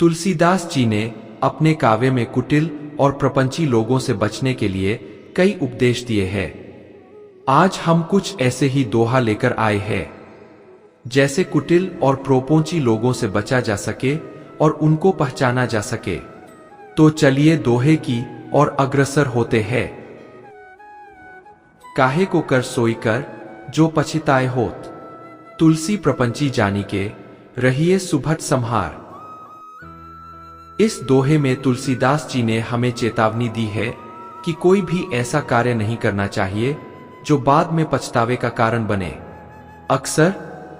तुलसीदास जी ने अपने काव्य में कुटिल और प्रपंची लोगों से बचने के लिए कई उपदेश दिए हैं। आज हम कुछ ऐसे ही दोहा लेकर आए हैं, जैसे कुटिल और प्रोपोंची लोगों से बचा जा सके और उनको पहचाना जा सके। तो चलिए दोहे की और अग्रसर होते हैं। काहे को कर सोई कर, जो पछिताए होत, तुलसी प्रपंची जानी के, रहिए सुभट सम्हार। इस दोहे में तुलसीदास जी ने हमें चेतावनी दी है कि कोई भी ऐसा कार्य नहीं करना चाहिए जो बाद में पछतावे का कारण बने। अक्सर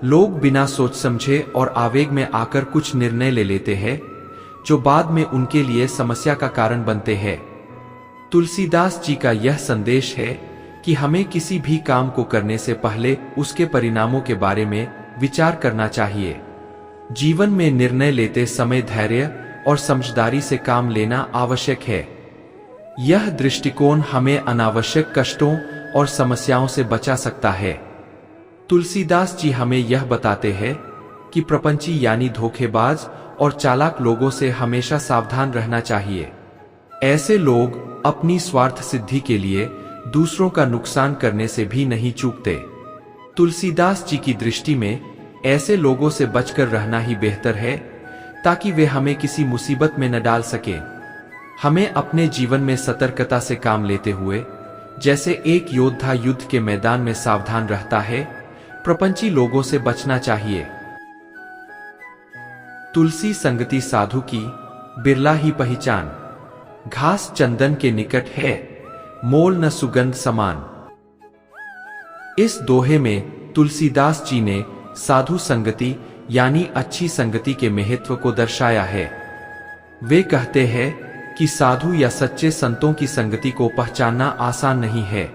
लोग बिना सोच समझे और आवेग में आकर कुछ निर्णय ले लेते हैं जो बाद में उनके लिए समस्या का कारण बनते हैं। तुलसीदास जी का यह संदेश है कि हमें किसी भी काम को करने से पहले उसके परिणामों के बारे में विचार करना चाहिए। जीवन में निर्णय लेते समय धैर्य और समझदारी से काम लेना आवश्यक है। यह दृष्टिकोण हमें अनावश्यक कष्टों और समस्याओं से बचा सकता है। तुलसीदास जी हमें यह बताते हैं कि प्रपंची यानी धोखेबाज और चालाक लोगों से हमेशा सावधान रहना चाहिए। ऐसे लोग अपनी स्वार्थ सिद्धि के लिए दूसरों का नुकसान करने से भी नहीं चूकते। तुलसीदास जी की दृष्टि में ऐसे लोगों से बचकर रहना ही बेहतर है, ताकि वे हमें किसी मुसीबत में न डाल सके। हमें अपने जीवन में सतर्कता से काम लेते हुए, जैसे एक योद्धा युद्ध के मैदान में सावधान रहता है, प्रपंची लोगों से बचना चाहिए। तुलसी संगति साधु की, बिरला ही पहचान, घास चंदन के निकट है, मोल न सुगंध समान। इस दोहे में तुलसीदास जी ने साधु संगति यानी अच्छी संगति के महत्व को दर्शाया है। वे कहते हैं कि साधु या सच्चे संतों की संगति को पहचानना आसान नहीं है।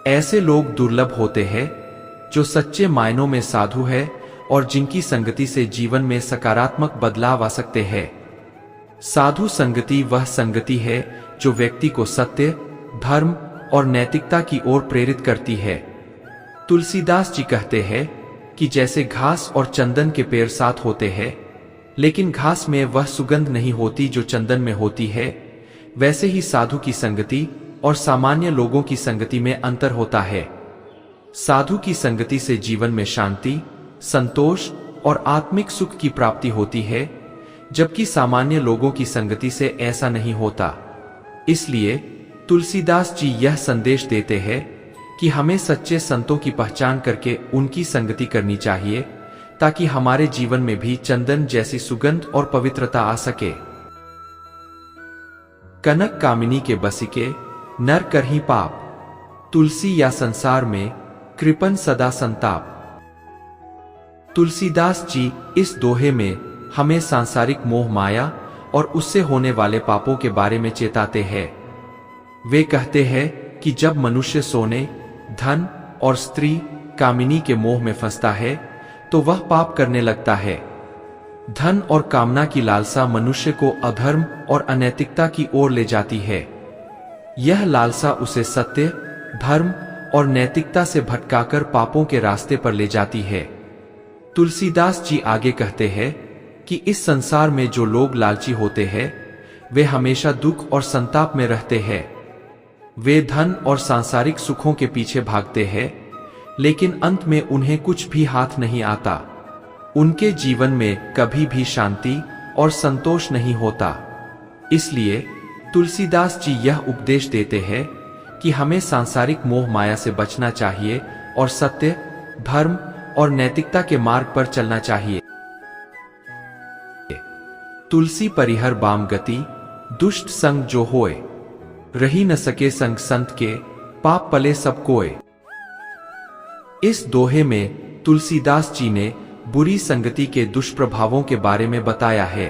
ऐसे लोग दुर्लभ होते हैं जो सच्चे मायनों में साधु है और जिनकी संगति से जीवन में सकारात्मक बदलाव आ सकते हैं। साधु संगति वह संगति है जो व्यक्ति को सत्य, धर्म और नैतिकता की ओर प्रेरित करती है। तुलसीदास जी कहते हैं कि जैसे घास और चंदन के पेड़ साथ होते हैं, लेकिन घास में वह सुगंध नहीं होती जो चंदन में होती है, वैसे ही साधु की संगति और सामान्य लोगों की संगति में अंतर होता है। साधु की संगति से जीवन में शांति, संतोष और आत्मिक सुख की प्राप्ति होती है, जबकि सामान्य लोगों की संगति से ऐसा नहीं होता। इसलिए तुलसीदास जी यह संदेश देते हैं कि हमें सच्चे संतों की पहचान करके उनकी संगति करनी चाहिए, ताकि हमारे जीवन में भी चंदन जैसी सुगंध और पवित्रता आ सके। कनक कामिनी के बसिके, नर करही पाप, तुलसी या संसार में, कृपन सदा संताप। तुलसीदास जी इस दोहे में हमें सांसारिक मोह माया और उससे होने वाले पापों के बारे में चेताते हैं। वे कहते हैं कि जब मनुष्य सोने, धन और स्त्री कामिनी के मोह में फंसता है तो वह पाप करने लगता है। धन और कामना की लालसा मनुष्य को अधर्म और अनैतिकता की ओर ले जाती है। यह लालसा उसे सत्य, धर्म और नैतिकता से भटकाकर पापों के रास्ते पर ले जाती है। तुलसीदास जी आगे कहते हैं कि इस संसार में जो लोग लालची होते हैं, वे हमेशा दुख और संताप में रहते हैं। वे धन और सांसारिक सुखों के पीछे भागते हैं, लेकिन अंत में उन्हें कुछ भी हाथ नहीं आता। उनके जीवन में कभी भी शांति और संतोष नहीं होता। इसलिए तुलसीदास जी यह उपदेश देते हैं कि हमें सांसारिक मोह माया से बचना चाहिए और सत्य, धर्म और नैतिकता के मार्ग पर चलना चाहिए। तुलसी परिहर बाम गति, दुष्ट संग जो होए, रही न सके संग संत के, पाप पले सब कोय। इस दोहे में तुलसीदास जी ने बुरी संगति के दुष्प्रभावों के बारे में बताया है।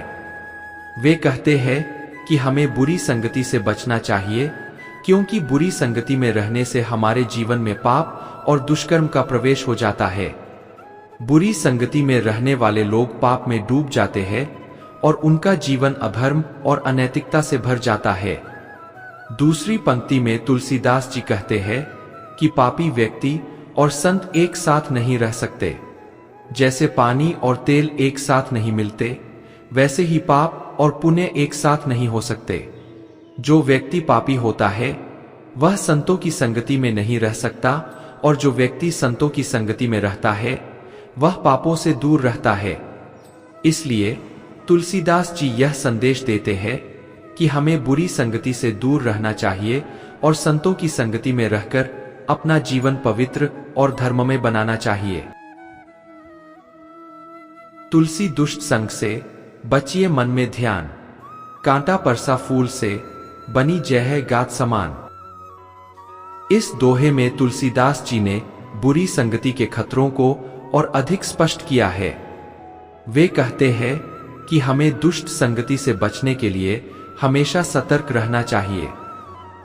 वे कहते हैं कि हमें बुरी संगति से बचना चाहिए, क्योंकि बुरी संगति में रहने से हमारे जीवन में पाप और दुष्कर्म का प्रवेश हो जाता है। बुरी संगति में रहने वाले लोग पाप में डूब जाते हैं और उनका जीवन अधर्म और अनैतिकता से भर जाता है। दूसरी पंक्ति में तुलसीदास जी कहते हैं कि पापी व्यक्ति और संत एक साथ नहीं रह सकते। जैसे पानी और तेल एक साथ नहीं मिलते, वैसे ही पाप और पुण्य एक साथ नहीं हो सकते। जो व्यक्ति पापी होता है वह संतों की संगति में नहीं रह सकता, और जो व्यक्ति संतों की संगति में रहता है वह पापों से दूर रहता है। इसलिए तुलसीदास जी यह संदेश देते हैं कि हमें बुरी संगति से दूर रहना चाहिए और संतों की संगति में रहकर अपना जीवन पवित्र और धर्ममय बनाना चाहिए। तुलसी दुष्ट संग से बचिए मन में ध्यान, कांटा परसा फूल से बनी जय है गात समान। इस दोहे में तुलसीदास जी ने बुरी संगति के खतरों को और अधिक स्पष्ट किया है। वे कहते हैं कि हमें दुष्ट संगति से बचने के लिए हमेशा सतर्क रहना चाहिए।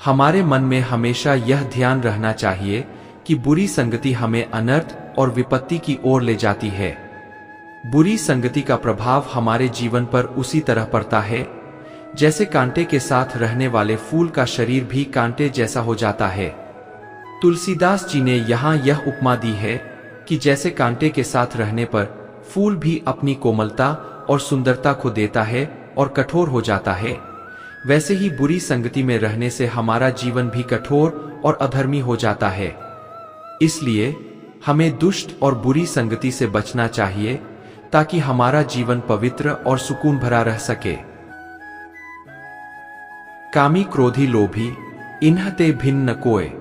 हमारे मन में हमेशा यह ध्यान रहना चाहिए कि बुरी संगति हमें अनर्थ और विपत्ति की ओर ले जाती है। बुरी संगति का प्रभाव हमारे जीवन पर उसी तरह पड़ता है जैसे कांटे के साथ रहने वाले फूल का शरीर भी कांटे जैसा हो जाता है। तुलसीदास जी ने यहाँ यह उपमा दी है कि जैसे कांटे के साथ रहने पर फूल भी अपनी कोमलता और सुंदरता खो देता है और कठोर हो जाता है, वैसे ही बुरी संगति में रहने से हमारा जीवन भी कठोर और अधर्मी हो जाता है। इसलिए हमें दुष्ट और बुरी संगति से बचना चाहिए ताकि हमारा जीवन पवित्र और सुकून भरा रह सके। कामी क्रोधी लोभी इन्हते भिन्न न कोय,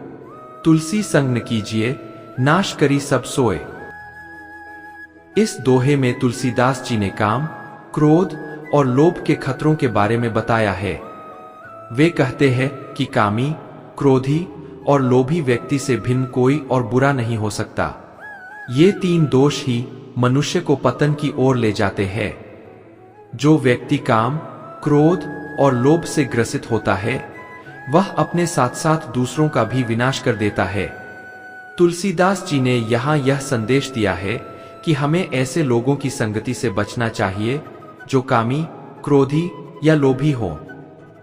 तुलसी संग न कीजिए नाश करी सब सोए। इस दोहे में तुलसीदास जी ने काम, क्रोध और लोभ के खतरों के बारे में बताया है। वे कहते हैं कि कामी, क्रोधी और लोभी व्यक्ति से भिन्न कोई और बुरा नहीं हो सकता। ये तीन दोष ही मनुष्य को पतन की ओर ले जाते हैं। जो व्यक्ति काम, क्रोध और लोभ से ग्रसित होता है वह अपने साथ साथ दूसरों का भी विनाश कर देता है। तुलसीदास जी ने यहाँ यह संदेश दिया है कि हमें ऐसे लोगों की संगति से बचना चाहिए जो कामी, क्रोधी या लोभी हो,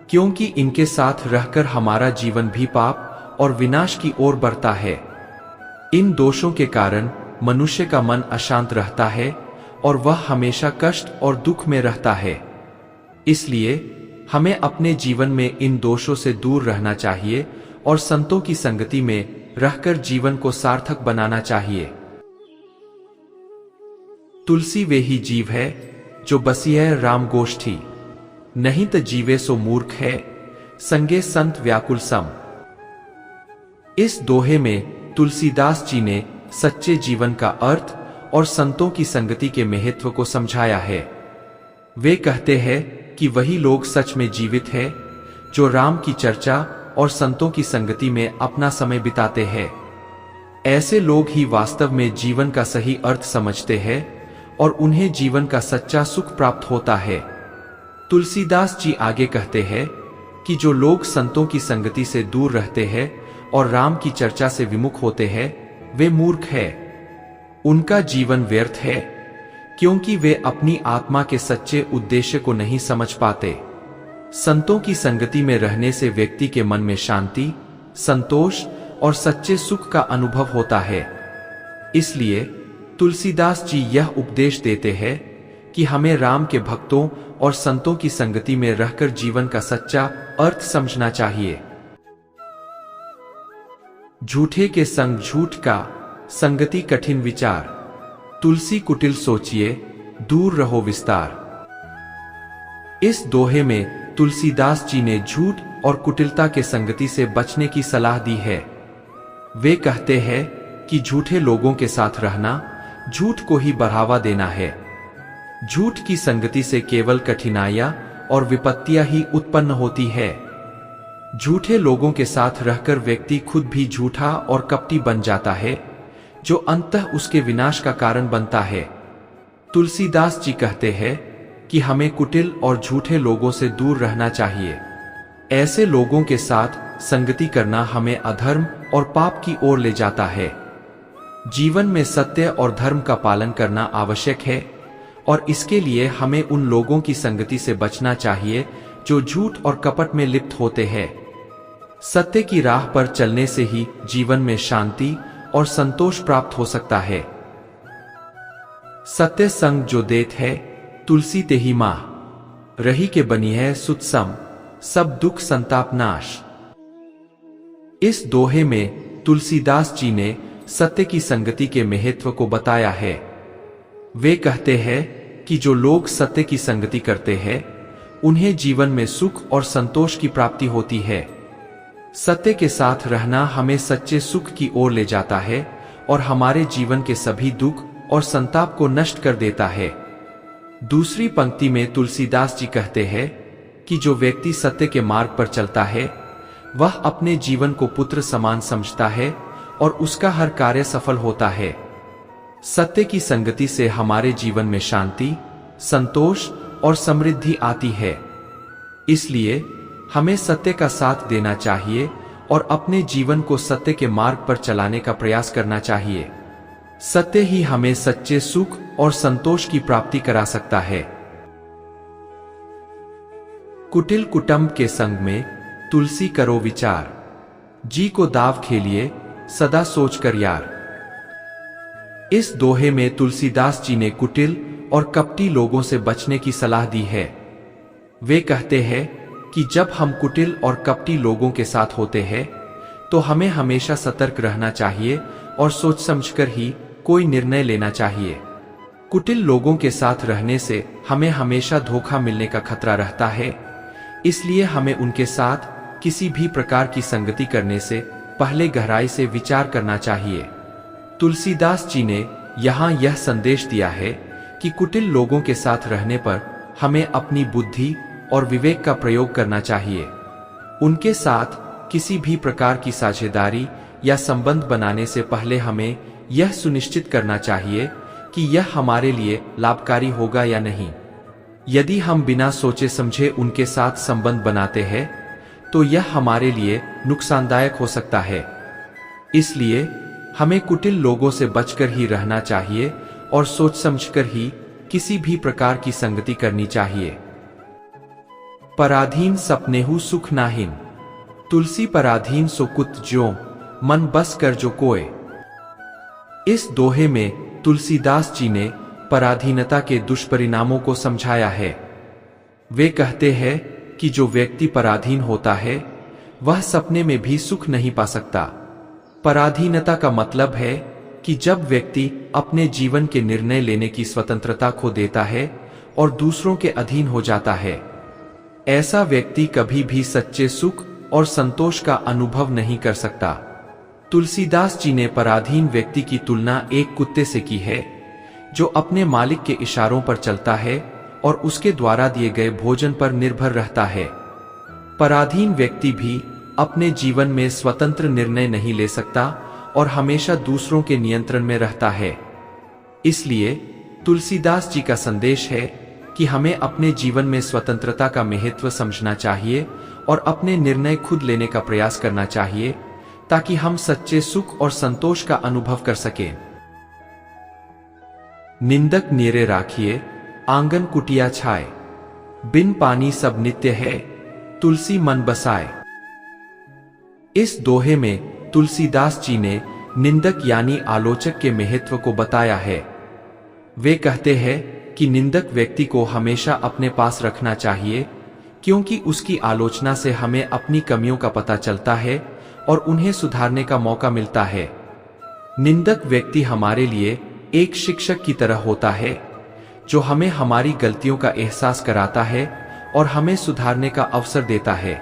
क्योंकि इनके साथ रहकर हमारा जीवन भी पाप और विनाश की ओर बढ़ता है। इन दोषों के कारण मनुष्य का मन अशांत रहता है और वह हमेशा कष्ट और दुख में रहता है। इसलिए हमें अपने जीवन में इन दोषों से दूर रहना चाहिए और संतों की संगति में रहकर जीवन को सार्थक बनाना चाहिए। तुलसी वे ही जीव है जो बसी है राम गोष्ठी, नहीं तो जीवे सो मूर्ख है संगे संत व्याकुल सम। इस दोहे में तुलसीदास जी ने सच्चे जीवन का अर्थ और संतों की संगति के महत्व को समझाया है। वे कहते हैं कि वही लोग सच में जीवित है जो राम की चर्चा और संतों की संगति में अपना समय बिताते हैं। ऐसे लोग ही वास्तव में जीवन का सही अर्थ समझते हैं और उन्हें जीवन का सच्चा सुख प्राप्त होता है। तुलसीदास जी आगे कहते हैं कि जो लोग संतों की संगति से दूर रहते हैं और राम की चर्चा से विमुख होते हैं वे मूर्ख है। उनका जीवन व्यर्थ है क्योंकि वे अपनी आत्मा के सच्चे उद्देश्य को नहीं समझ पाते। संतों की संगति में रहने से व्यक्ति के मन में शांति, संतोष और सच्चे सुख का अनुभव होता है। इसलिए तुलसीदास जी यह उपदेश देते हैं कि हमें राम के भक्तों और संतों की संगति में रहकर जीवन का सच्चा अर्थ समझना चाहिए। झूठे के संग झूठ का, संगति कठिन विचार, तुलसी कुटिल सोचिए दूर रहो विस्तार। इस दोहे में तुलसीदास जी ने झूठ और कुटिलता के संगति से बचने की सलाह दी है। वे कहते हैं कि झूठे लोगों के साथ रहना झूठ को ही बढ़ावा देना है। झूठ की संगति से केवल कठिनाइयां और विपत्तियां ही उत्पन्न होती है। झूठे लोगों के साथ रहकर व्यक्ति खुद भी झूठा और कपटी बन जाता है जो अंततः उसके विनाश का कारण बनता है। तुलसीदास जी कहते हैं कि हमें कुटिल और झूठे लोगों से दूर रहना चाहिए। ऐसे लोगों के साथ संगति करना हमें अधर्म और पाप की ओर ले जाता है। जीवन में सत्य और धर्म का पालन करना आवश्यक है और इसके लिए हमें उन लोगों की संगति से बचना चाहिए जो झूठ और कपट में लिप्त होते हैं। सत्य की राह पर चलने से ही जीवन में शांति और संतोष प्राप्त हो सकता है। सत्य संग जो देत है तुलसी ते ही माह। रही के बनी है सुतसम, सब दुख संताप नाश। इस दोहे में तुलसीदास जी ने सत्य की संगति के महत्व को बताया है। वे कहते हैं कि जो लोग सत्य की संगति करते हैं उन्हें जीवन में सुख और संतोष की प्राप्ति होती है। सत्य के साथ रहना हमें सच्चे सुख की ओर ले जाता है और हमारे जीवन के सभी दुख और संताप को नष्ट कर देता है। दूसरी पंक्ति में तुलसीदास जी कहते हैं कि जो व्यक्ति सत्य के मार्ग पर चलता है वह अपने जीवन को पुत्र समान समझता है और उसका हर कार्य सफल होता है। सत्य की संगति से हमारे जीवन में शांति, संतोष और समृद्धि आती है। इसलिए हमें सत्य का साथ देना चाहिए और अपने जीवन को सत्य के मार्ग पर चलाने का प्रयास करना चाहिए। सत्य ही हमें सच्चे सुख और संतोष की प्राप्ति करा सकता है। कुटिल कुटुंब के संग में तुलसी करो विचार, जी को दाव खेलिए सदा सोच कर यार। इस दोहे में तुलसीदास जी ने कुटिल और कपटी लोगों से बचने की सलाह दी है। वे कहते हैं कि जब हम कुटिल और कपटी लोगों के साथ होते हैं तो हमें हमेशा सतर्क रहना चाहिए और सोच समझकर ही कोई निर्णय लेना चाहिए। कुटिल लोगों के साथ रहने से हमें हमेशा धोखा मिलने का खतरा रहता है, इसलिए हमें उनके साथ किसी भी प्रकार की संगति करने से पहले गहराई से विचार करना चाहिए। तुलसीदास जी ने यहाँ यह संदेश दिया है कि कुटिल लोगों के साथ रहने पर हमें अपनी बुद्धि और विवेक का प्रयोग करना चाहिए। उनके साथ किसी भी प्रकार की साझेदारी या संबंध बनाने से पहले हमें यह सुनिश्चित करना चाहिए कि यह हमारे लिए लाभकारी होगा या नहीं। यदि हम बिना सोचे समझे उनके साथ संबंध बनाते हैं तो यह हमारे लिए नुकसानदायक हो सकता है। इसलिए हमें कुटिल लोगों से बचकर ही रहना चाहिए और सोच समझकर ही किसी भी प्रकार की संगति करनी चाहिए। पराधीन सपनेहु सुख नाहिन, तुलसी पराधीन सो कुत ज्यों, मन बस कर जो कोय। इस दोहे में तुलसीदास जी ने पराधीनता के दुष्परिणामों को समझाया है। वे कहते हैं कि जो व्यक्ति पराधीन होता है वह सपने में भी सुख नहीं पा सकता। पराधीनता का मतलब है कि जब व्यक्ति अपने जीवन के निर्णय लेने की स्वतंत्रता खो देता है और दूसरों के अधीन हो जाता है। ऐसा व्यक्ति कभी भी सच्चे सुख और संतोष का अनुभव नहीं कर सकता। तुलसीदास जी ने पराधीन व्यक्ति की तुलना एक कुत्ते से की है जो अपने मालिक के इशारों पर चलता है और उसके द्वारा दिए गए भोजन पर निर्भर रहता है। पराधीन व्यक्ति भी अपने जीवन में स्वतंत्र निर्णय नहीं ले सकता और हमेशा दूसरों के नियंत्रण में रहता है। इसलिए तुलसीदास जी का संदेश है कि हमें अपने जीवन में स्वतंत्रता का महत्व समझना चाहिए और अपने निर्णय खुद लेने का प्रयास करना चाहिए ताकि हम सच्चे सुख और संतोष का अनुभव कर सकें। निंदक नीरे राखिए, आंगन कुटिया छाए, बिन पानी सब नित्य है, तुलसी मन बसाए। इस दोहे में तुलसीदास जी ने निंदक यानी आलोचक के महत्व को बताया है। वे कहते हैं कि निंदक व्यक्ति को हमेशा अपने पास रखना चाहिए क्योंकि उसकी आलोचना से हमें अपनी कमियों का पता चलता है और उन्हें सुधारने का मौका मिलता है। निंदक व्यक्ति हमारे लिए एक शिक्षक की तरह होता है जो हमें हमारी गलतियों का एहसास कराता है और हमें सुधारने का अवसर देता है।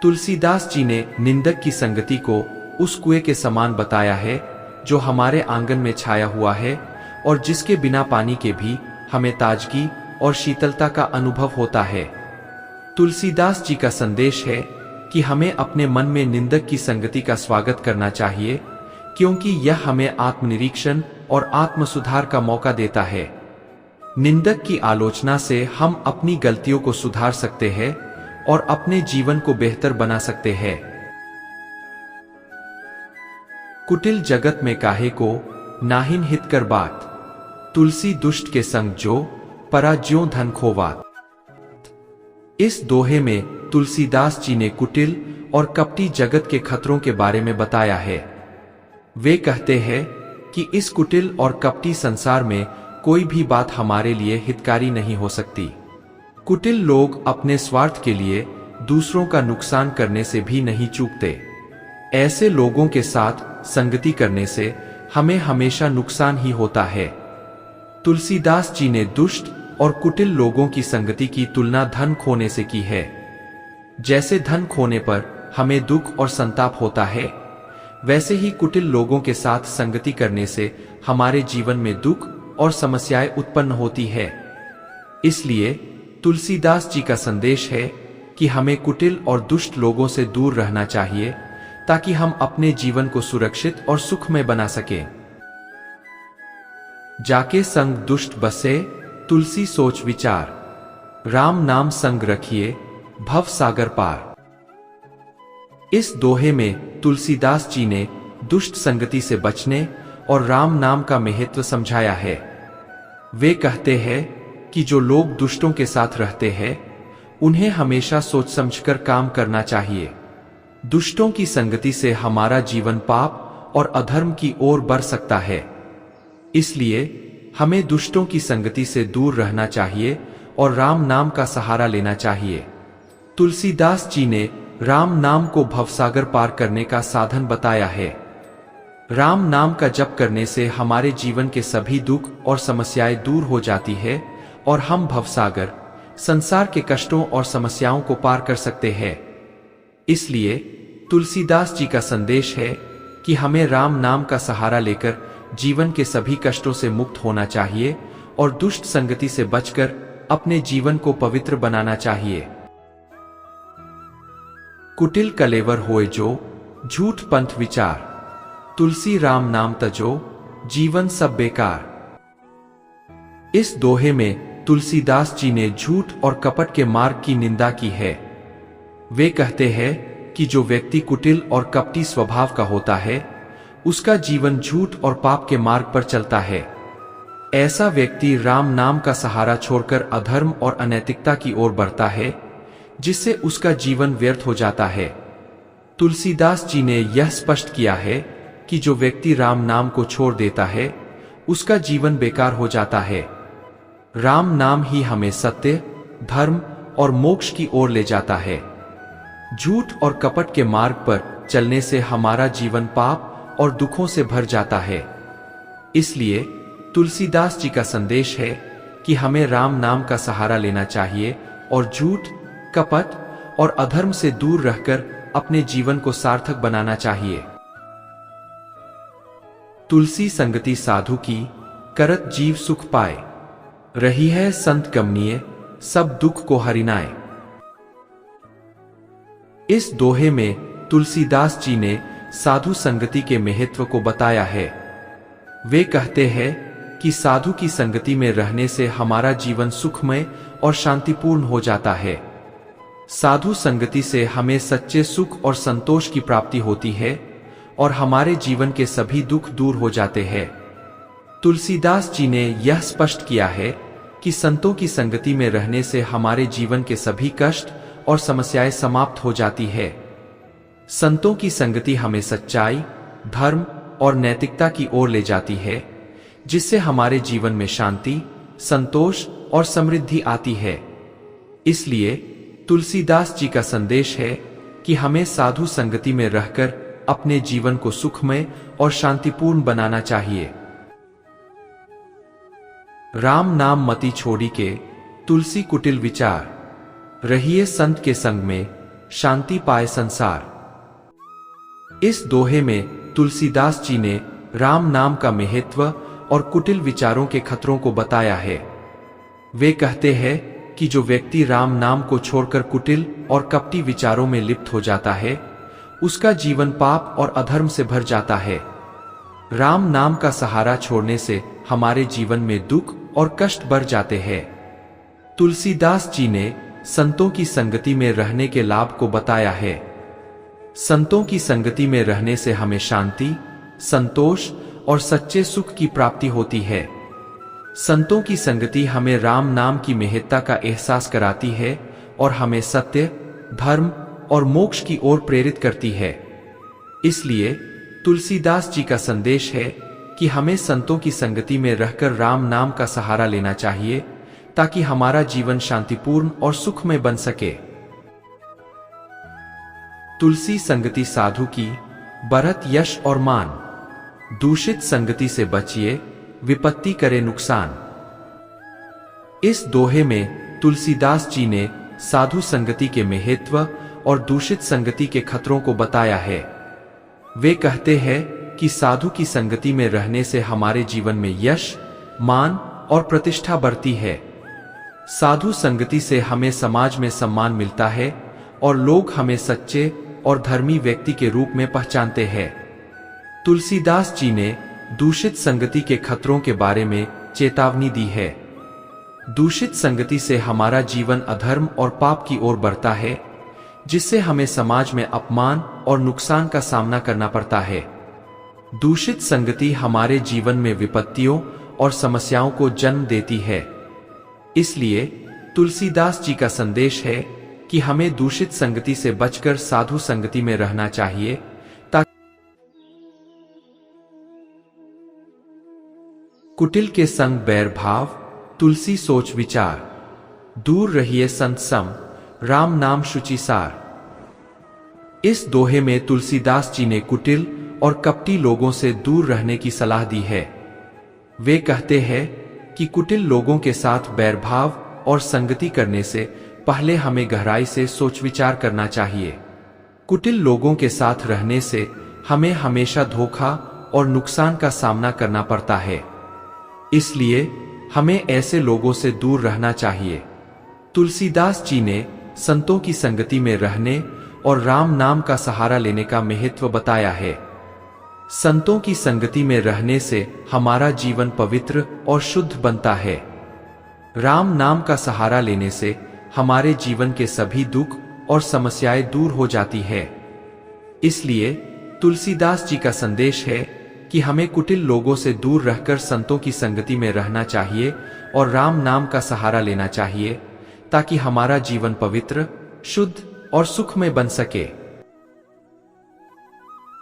तुलसीदास जी ने निंदक की संगति को उस कुएं के समान बताया है जो हमारे आंगन में छाया हुआ है और जिसके बिना पानी के भी हमें ताजगी और शीतलता का अनुभव होता है। तुलसीदास जी का संदेश है कि हमें अपने मन में निंदक की संगति का स्वागत करना चाहिए क्योंकि यह हमें आत्मनिरीक्षण और आत्म सुधार का मौका देता है। निंदक की आलोचना से हम अपनी गलतियों को सुधार सकते हैं और अपने जीवन को बेहतर बना सकते हैं। कुटिल जगत में काहे को, नाहिन हित कर बात, तुलसी दुष्ट के संग जो, परा ज्यों धन खोवात। इस दोहे में तुलसीदास जी ने कुटिल और कपटी जगत के खतरों के बारे में बताया है। वे कहते हैं कि इस कुटिल और कपटी संसार में कोई भी बात हमारे लिए हितकारी नहीं हो सकती। कुटिल लोग अपने स्वार्थ के लिए दूसरों का नुकसान करने से भी नहीं चूकते। ऐसे लोगों के साथ संगति करने से हमें हमेशा नुकसान ही होता है। तुलसीदास जी ने दुष्ट और कुटिल लोगों की संगति की तुलना धन खोने से की है। जैसे धन खोने पर हमें दुख और संताप होता है, वैसे ही कुटिल लोगों के साथ संगति करने से हमारे जीवन में दुख और समस्याएं उत्पन्न होती है। इसलिए तुलसीदास जी का संदेश है कि हमें कुटिल और दुष्ट लोगों से दूर रहना चाहिए, ताकि हम अपने जीवन को सुरक्षित और सुखमय बना सकें। जाके संग दुष्ट बसे, तुलसी सोच विचार, राम नाम संग रखिए, भव सागर पार। इस दोहे में तुलसीदास जी ने दुष्ट संगति से बचने और राम नाम का महत्व समझाया है। वे कहते हैं कि जो लोग दुष्टों के साथ रहते हैं, उन्हें हमेशा सोच समझकर काम करना चाहिए। दुष्टों की संगति से हमारा जीवन पाप और अधर्म की ओर बढ़ सकता है। इसलिए हमें दुष्टों की संगति से दूर रहना चाहिए और राम नाम का सहारा लेना चाहिए। तुलसीदास जी ने राम नाम को भवसागर पार करने का साधन बताया है। राम नाम का जप करने से हमारे जीवन के सभी दुख और समस्याएं दूर हो जाती है और हम भवसागर, संसार के कष्टों और समस्याओं को पार कर सकते हैं। इसलिए तुलसीदास जी का संदेश है कि हमें राम नाम का सहारा लेकर जीवन के सभी कष्टों से मुक्त होना चाहिए और दुष्ट संगति से बचकर अपने जीवन को पवित्र बनाना चाहिए। कुटिल कलेवर होए जो, झूठ पंथ विचार, तुलसी राम नाम तजो, जीवन सब बेकार। इस दोहे में तुलसीदास जी ने झूठ और कपट के मार्ग की निंदा की है। वे कहते हैं कि जो व्यक्ति कुटिल और कपटी स्वभाव का होता है, उसका जीवन झूठ और पाप के मार्ग पर चलता है। ऐसा व्यक्ति राम नाम का सहारा छोड़कर अधर्म और अनैतिकता की ओर बढ़ता है, जिससे उसका जीवन व्यर्थ हो जाता है। तुलसीदास जी ने यह स्पष्ट किया है कि जो व्यक्ति राम नाम को छोड़ देता है, उसका जीवन बेकार हो जाता है। राम नाम ही हमें सत्य, धर्म और मोक्ष की ओर ले जाता है। झूठ और कपट के मार्ग पर चलने से हमारा जीवन पाप और दुखों से भर जाता है। इसलिए तुलसीदास जी का संदेश है कि हमें राम नाम का सहारा लेना चाहिए और झूठ, कपट और अधर्म से दूर रहकर अपने जीवन को सार्थक बनाना चाहिए। तुलसी संगति साधु की, करत जीव सुख पाए, रही है संत कमनीय, सब दुख को हरिनाए। इस दोहे में तुलसीदास जी ने साधु संगति के महत्व को बताया है। वे कहते हैं कि साधु की संगति में रहने से हमारा जीवन सुखमय और शांतिपूर्ण हो जाता है। साधु संगति से हमें सच्चे सुख और संतोष की प्राप्ति होती है और हमारे जीवन के सभी दुख दूर हो जाते हैं। तुलसीदास जी ने यह स्पष्ट किया है कि संतों की संगति में रहने से हमारे जीवन के सभी कष्ट और समस्याएं समाप्त हो जाती है। संतों की संगति हमें सच्चाई, धर्म और नैतिकता की ओर ले जाती है, जिससे हमारे जीवन में शांति, संतोष और समृद्धि आती है। इसलिए तुलसीदास जी का संदेश है कि हमें साधु संगति में रहकर अपने जीवन को सुखमय और शांतिपूर्ण बनाना चाहिए। राम नाम मति छोड़ी के, तुलसी कुटिल विचार, रहिए संत के संग में, शांति पाए संसार। इस दोहे में तुलसीदास जी ने राम नाम का महत्व और कुटिल विचारों के खतरों को बताया है। वे कहते हैं कि जो व्यक्ति राम नाम को छोड़कर कुटिल और कपटी विचारों में लिप्त हो जाता है, उसका जीवन पाप और अधर्म से भर जाता है। राम नाम का सहारा छोड़ने से हमारे जीवन में दुख और कष्ट बढ़ जाते हैं। तुलसीदास जी ने संतों की संगति में रहने के लाभ को बताया है। संतों की संगति में रहने से हमें शांति, संतोष और सच्चे सुख की प्राप्ति होती है। संतों की संगति हमें राम नाम की महत्ता का एहसास कराती है और हमें सत्य, धर्म और मोक्ष की ओर प्रेरित करती है। इसलिए तुलसीदास जी का संदेश है कि हमें संतों की संगति में रहकर राम नाम का सहारा लेना चाहिए, ताकि हमारा जीवन शांतिपूर्ण और सुखमय बन सके। तुलसी संगति साधु की, बढ़त यश और मान। दूषित संगति से बचिए, विपत्ति करे नुकसान। इस दोहे में तुलसीदास जी ने साधु संगति के महत्व और दूषित संगति के खतरों को बताया है। वे कहते हैं कि साधु की संगति में रहने से हमारे जीवन में यश, मान और प्रतिष्ठा बढ़ती है। साधु संगति से हमें समाज में सम्मान मिलता है और लोग हमें सच्चे और धर्मी व्यक्ति के रूप में पहचानते हैं। तुलसीदास जी ने दूषित संगति के खतरों के बारे में चेतावनी दी है। दूषित संगति से हमारा जीवन अधर्म और पाप की ओर बढ़ता है, जिससे हमें समाज में अपमान और नुकसान का सामना करना पड़ता है। दूषित संगति हमारे जीवन में विपत्तियों और समस्याओं को जन्म देती है। इसलिए तुलसीदास जी का संदेश है कि हमें दूषित संगति से बचकर साधु संगति में रहना चाहिए, ताकि कुटिल के संग बैर भाव, तुलसी सोच विचार। दूर रहिए संत सम, राम नाम शुचिसार। इस दोहे में तुलसीदास जी ने कुटिल और कपटी लोगों से दूर रहने की सलाह दी है। वे कहते हैं कि कुटिल लोगों के साथ बैरभाव और संगति करने से पहले हमें गहराई से सोच विचार करना चाहिए। कुटिल लोगों के साथ रहने से हमें हमेशा धोखा और नुकसान का सामना करना पड़ता है। इसलिए हमें ऐसे लोगों से दूर रहना चाहिए। तुलसीदास जी ने संतों की संगति में रहने और राम नाम का सहारा लेने का महत्व बताया है। संतों की संगति में रहने से हमारा जीवन पवित्र और शुद्ध बनता है। राम नाम का सहारा लेने से हमारे जीवन के सभी दुख और समस्याएं दूर हो जाती है। इसलिए तुलसीदास जी का संदेश है कि हमें कुटिल लोगों से दूर रहकर संतों की संगति में रहना चाहिए और राम नाम का सहारा लेना चाहिए, ताकि हमारा जीवन पवित्र, शुद्ध और सुखमय बन सके।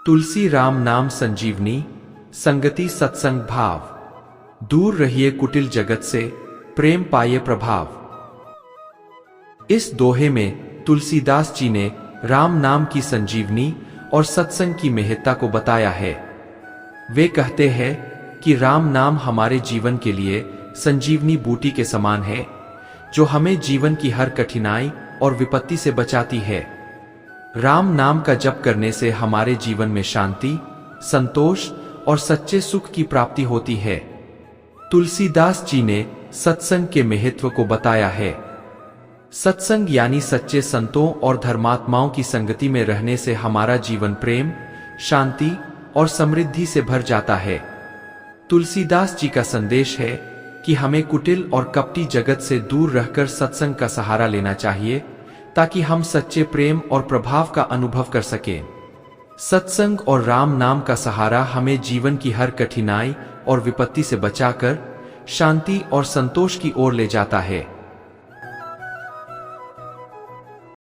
तुलसी राम नाम संजीवनी, संगति सत्संग भाव। दूर रहिए कुटिल जगत से, प्रेम पाइए प्रभाव। इस दोहे में तुलसीदास जी ने राम नाम की संजीवनी और सत्संग की महत्ता को बताया है। वे कहते हैं कि राम नाम हमारे जीवन के लिए संजीवनी बूटी के समान है, जो हमें जीवन की हर कठिनाई और विपत्ति से बचाती है। राम नाम का जप करने से हमारे जीवन में शांति, संतोष और सच्चे सुख की प्राप्ति होती है। तुलसीदास जी ने सत्संग के महत्व को बताया है। सत्संग यानी सच्चे संतों और धर्मात्माओं की संगति में रहने से हमारा जीवन प्रेम, शांति और समृद्धि से भर जाता है। तुलसीदास जी का संदेश है कि हमें कुटिल और कपटी जगत से दूर रहकर सत्संग का सहारा लेना चाहिए, ताकि हम सच्चे प्रेम और प्रभाव का अनुभव कर सकें। सत्संग और राम नाम का सहारा हमें जीवन की हर कठिनाई और विपत्ति से बचाकर शांति और संतोष की ओर ले जाता है।